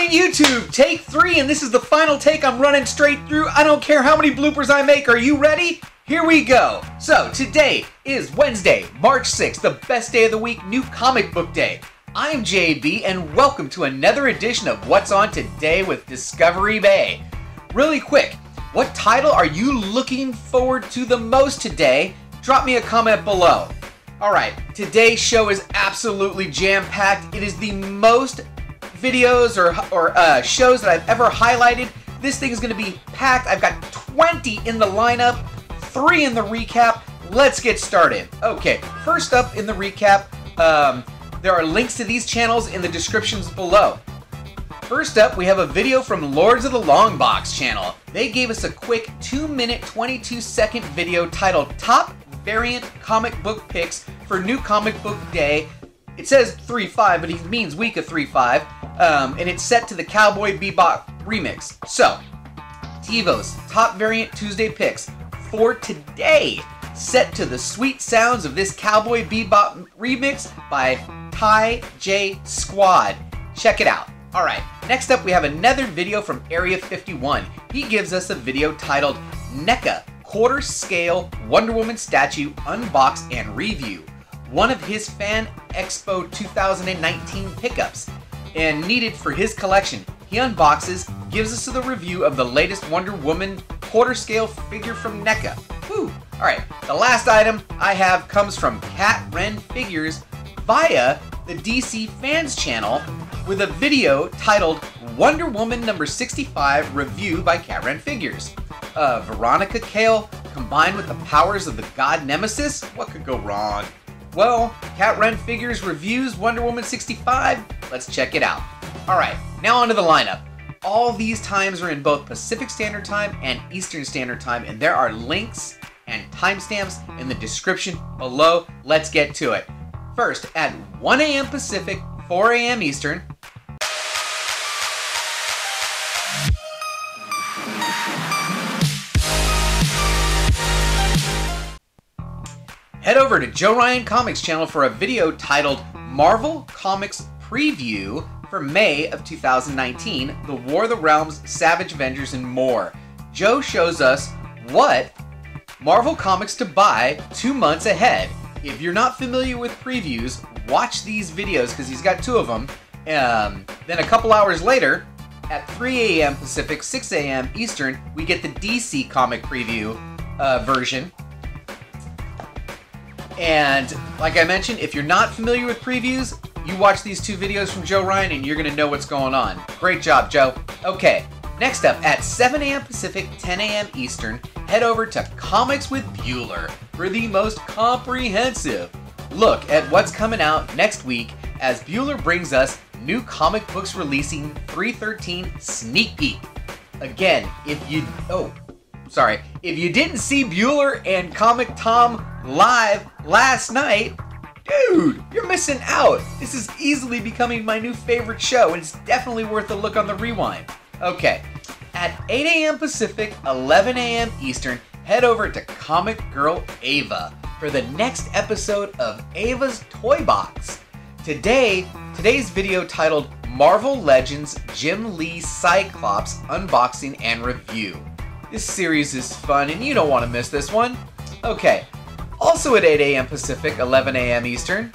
Alright YouTube, take 3, and this is the final take. I'm running straight through. I don't care how many bloopers I make. Are you ready? Here we go. So today is Wednesday, March 6th, the best day of the week, new comic book day. I'm JB and welcome to another edition of What's On Today with Discovery Bay. Really quick, what title are you looking forward to the most today? Drop me a comment below. Alright, today's show is absolutely jam-packed. It is the most videos or shows that I've ever highlighted. This thing is going to be packed. I've got 20 in the lineup, 3 in the recap. Let's get started. Okay, first up in the recap, there are links to these channels in the descriptions below. First up, we have a video from Lords of the Long Box channel. They gave us a quick 2-minute, 22-second video titled Top Variant Comic Book Picks for New Comic Book Day. It says 3/5, but he means week of 3/5, and it's set to the Cowboy Bebop remix. So, TiVo's Top Variant Tuesday picks for today, set to the sweet sounds of this Cowboy Bebop remix by Ty J Squad. Check it out. Alright, next up we have another video from Area 51. He gives us a video titled NECA Quarter Scale Wonder Woman Statue Unbox and Review. One of his Fan Expo 2019 pickups and needed for his collection. He unboxes, gives us the review of the latest Wonder Woman quarter scale figure from NECA. Whew. Alright, the last item I have comes from KatRen Figures via the DC Fans channel with a video titled Wonder Woman number 65 Review by KatRen Figures. Veronica Cale combined with the powers of the god Nemesis? What could go wrong? Well, KatRen Figures reviews Wonder Woman 65. Let's check it out. Alright, now onto the lineup. All these times are in both Pacific Standard Time and Eastern Standard Time, and there are links and timestamps in the description below. Let's get to it. First, at 1 a.m. Pacific, 4 a.m. Eastern, head over to Joe Ryan Comics channel for a video titled Marvel Comics Preview for May of 2019, The War of the Realms, Savage Avengers, and more. Joe shows us what Marvel Comics to buy 2 months ahead. If you're not familiar with previews, watch these videos because he's got 2 of them. Then a couple hours later, at 3 a.m. Pacific, 6 a.m. Eastern, we get the DC comic preview version. And like I mentioned, if you're not familiar with previews, you watch these 2 videos from Joe Ryan and you're going to know what's going on. Great job, Joe. Okay, next up, at 7 a.m. Pacific, 10 a.m. Eastern, head over to Comics with Bueller for the most comprehensive look at what's coming out next week as Bueller brings us new comic books releasing 3/13 sneak peek. Again, if you didn't see Bueller and Comic Tom live last night, dude, you're missing out. This is easily becoming my new favorite show, and it's definitely worth a look on the rewind. Okay, at 8 a.m. Pacific, 11 a.m. Eastern, head over to Comic Girl Ava for the next episode of Ava's Toy Box. Today's video titled Marvel Legends Jim Lee Cyclops Unboxing and Review. This series is fun and you don't want to miss this one. Okay, also at 8 a.m. Pacific, 11 a.m. Eastern,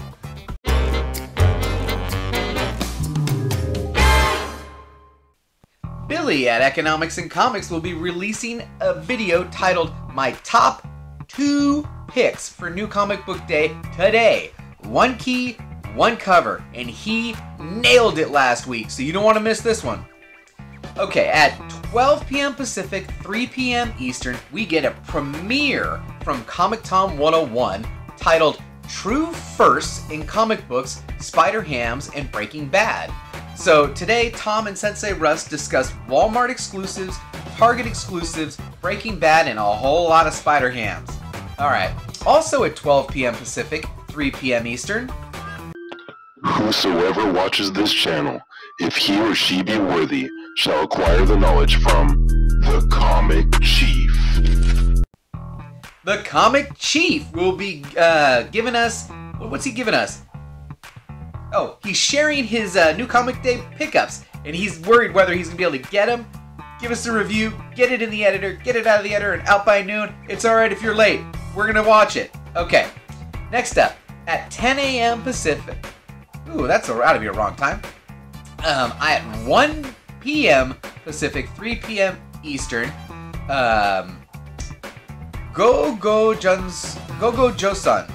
Billy at Economics and Comics will be releasing a video titled My Top 2 Picks for New Comic Book Day today. 1 key, 1 cover, and he nailed it last week, so you don't want to miss this one. Okay, at 12 p.m. Pacific, 3 p.m. Eastern, we get a premiere from Comic Tom 101 titled True Firsts in Comic Books, Spider-Hams, and Breaking Bad. So today, Tom and Sensei Russ discuss Walmart exclusives, Target exclusives, Breaking Bad, and a whole lot of Spider-Hams. Alright, also at 12 p.m. Pacific, 3 p.m. Eastern, whosoever watches this channel, if he or she be worthy, shall acquire the knowledge from the Comic Chief. The Comic Chief will be giving us... What's he giving us? Oh, he's sharing his new comic day pickups and he's worried whether he's going to be able to get them, give us a review, get it in the editor, get it out of the editor, and out by noon. It's alright if you're late. We're going to watch it. Okay, next up, at 10 a.m. Pacific. Ooh, that's out to be a wrong time. At 1 p.m. Pacific, 3 p.m. Eastern, Go Joseon.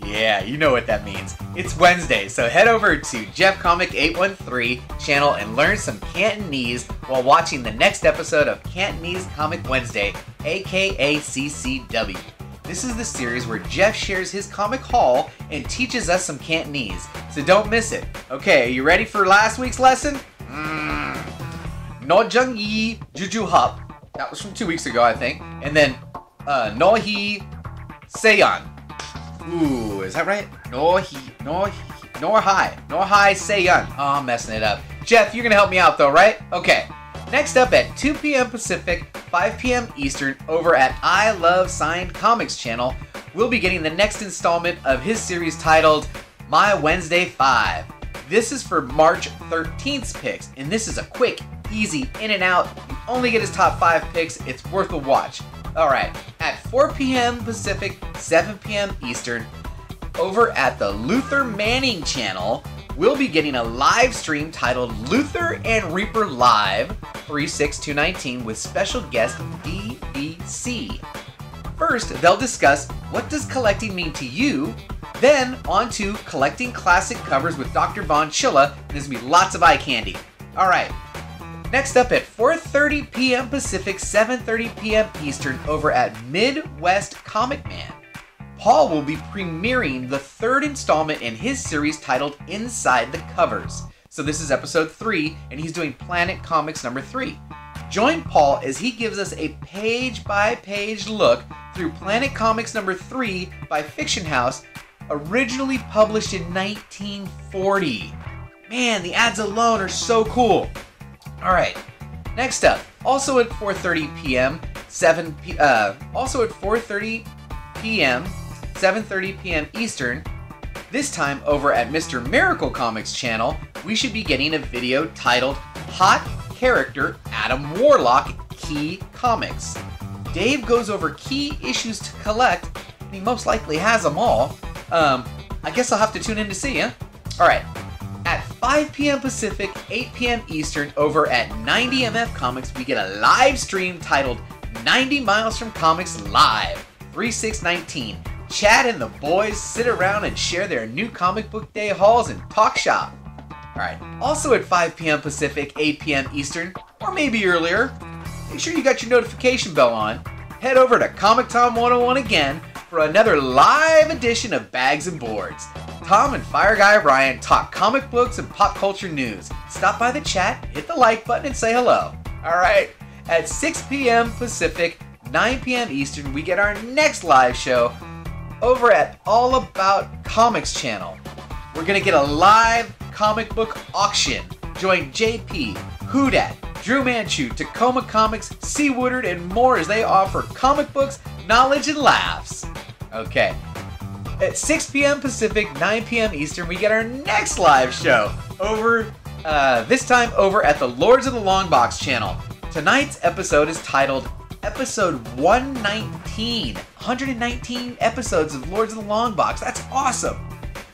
Yeah, you know what that means. It's Wednesday, so head over to Jeff Comic 813 channel and learn some Cantonese while watching the next episode of Cantonese Comic Wednesday, aka CCW. This is the series where Jeff shares his comic haul and teaches us some Cantonese, so don't miss it. Okay, are you ready for last week's lesson? No Jung Yi Juju Hup. That was from 2 weeks ago, I think. And then, No He Seiyan. Ooh, is that right? No Hai Seiyan. Oh, I'm messing it up. Jeff, you're gonna help me out though, right? Okay. Next up at 2 p.m. Pacific, 5 p.m. Eastern, over at I Love Signed Comics channel, we'll be getting the next installment of his series titled My Wednesday 5. This is for March 13th's picks, and this is a quick, easy, in and out. You only get his top 5 picks. It's worth a watch. Alright, at 4 p.m. Pacific, 7 p.m. Eastern, over at the Luther Manning channel, we'll be getting a live stream titled Luther and Reaper Live 3/6/219 with special guest BBC. First, they'll discuss what does collecting mean to you, then on to collecting classic covers with Dr. Von Chilla, and there's going to be lots of eye candy. Alright, next up at 4:30 p.m. Pacific, 7:30 p.m. Eastern, over at Midwest Comic Man, Paul will be premiering the 3rd installment in his series titled Inside the Covers. So this is episode 3, and he's doing Planet Comics number 3. Join Paul as he gives us a page-by-page look through Planet Comics number 3 by Fiction House, originally published in 1940. Man, the ads alone are so cool. Alright, next up, also at 4:30 p.m., 7:30 p.m. Eastern, this time over at Mr. Miracle Comics channel, we should be getting a video titled Hot Character Adam Warlock Key Comics. Dave goes over key issues to collect, and he most likely has them all. I guess I'll have to tune in to see, huh? Alright, at 5 p.m. Pacific, 8 p.m. Eastern, over at 90MF Comics, we get a live stream titled 90 Miles from Comics Live 3/6/19. Chad and the boys sit around and share their new comic book day hauls and talk shop. Alright, also at 5 p.m. Pacific, 8 p.m. Eastern, or maybe earlier, make sure you got your notification bell on. Head over to Comic Tom 101 again for another live edition of Bags and Boards. Tom and Fire Guy Ryan talk comic books and pop culture news. Stop by the chat, hit the like button, and say hello. Alright, at 6 p.m. Pacific, 9 p.m. Eastern, we get our next live show over at All About Comics channel. We're gonna get a live comic book auction. Join JP, Hoodat, Drew Manchu, Tacoma Comics, C. Woodard, and more as they offer comic books, knowledge, and laughs. Okay. At 6 p.m. Pacific, 9 p.m. Eastern, we get our next live show over, this time over at the Lords of the Longbox channel. Tonight's episode is titled Episode 119. 119 episodes of Lords of the Longbox. That's awesome.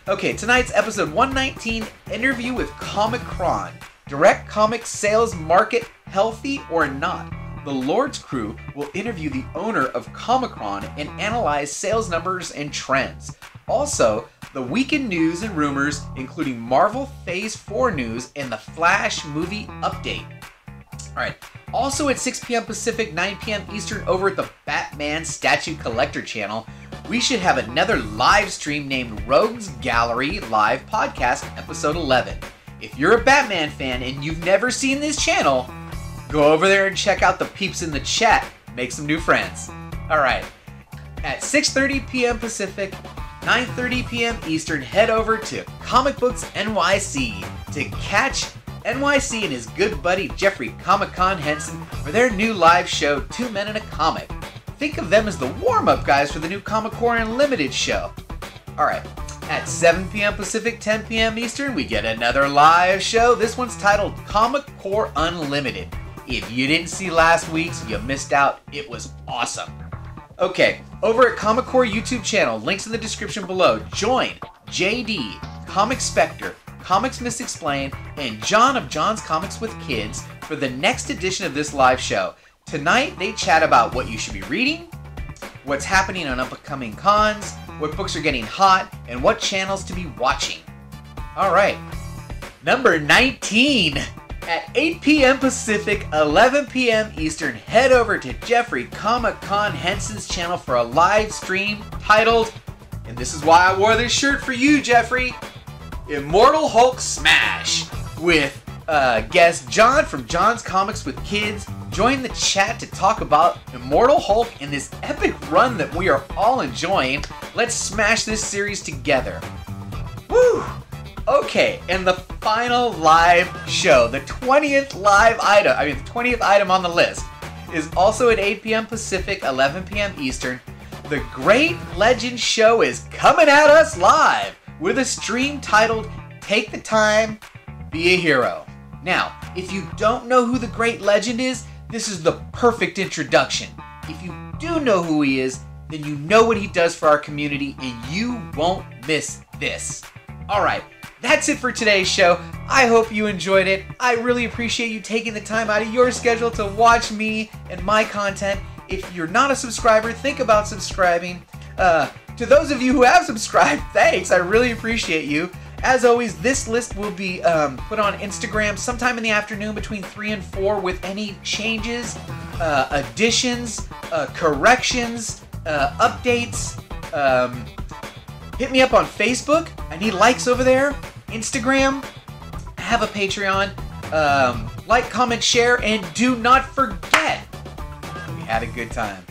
Okay, tonight's episode 119, interview with ComiChron. Direct comic sales market healthy or not? The Lord's crew will interview the owner of ComiChron and analyze sales numbers and trends. Also, the weekend news and rumors, including Marvel Phase 4 news and the Flash movie update. Alright, also at 6 p.m. Pacific, 9 p.m. Eastern, over at the Batman Statue Collector channel, we should have another live stream named Rogues Gallery Live Podcast, Episode 11. If you're a Batman fan and you've never seen this channel, go over there and check out the peeps in the chat. Make some new friends. Alright, at 6:30 p.m. Pacific, 9:30 p.m. Eastern, head over to Comic Books NYC to catch NYC and his good buddy Jeffrey Comic-Con Henson for their new live show, Two Men and a Comic. Think of them as the warm-up guys for the new ComiChron Unlimited show. Alright, At 7 p.m. Pacific, 10 p.m. Eastern, we get another live show. This one's titled Comic Core Unlimited. If you didn't see last week's, you missed out. It was awesome. Okay, over at Comic Core YouTube channel, links in the description below. Join JD, Comic Spectre, Comics Misexplained, and John of John's Comics with Kids for the next edition of this live show. Tonight, they chat about what you should be reading, what's happening on upcoming cons, what books are getting hot, and what channels to be watching. Alright, number 19. At 8 p.m. Pacific, 11 p.m. Eastern, head over to Jeffrey Comic-Con Henson's channel for a live stream titled, and this is why I wore this shirt for you, Jeffrey, Immortal Hulk Smash, with guest John from John's Comics with Kids. Join the chat to talk about Immortal Hulk and this epic run that we are all enjoying. Let's smash this series together. Woo! Okay, and the final live show, the 20th item on the list, is also at 8 p.m. Pacific, 11 p.m. Eastern. The Great Legend Show is coming at us live with a stream titled Take the Time, Be a Hero. Now, if you don't know who the Great Legend is, this is the perfect introduction. If you do know who he is, then you know what he does for our community and you won't miss this. Alright, that's it for today's show. I hope you enjoyed it. I really appreciate you taking the time out of your schedule to watch me and my content. If you're not a subscriber, think about subscribing. To those of you who have subscribed, thanks. I really appreciate you. As always, this list will be put on Instagram sometime in the afternoon between 3 and 4 with any changes, additions, corrections, updates. Hit me up on Facebook. I need likes over there. Instagram. I have a Patreon. Like, comment, share, and do not forget, we had a good time.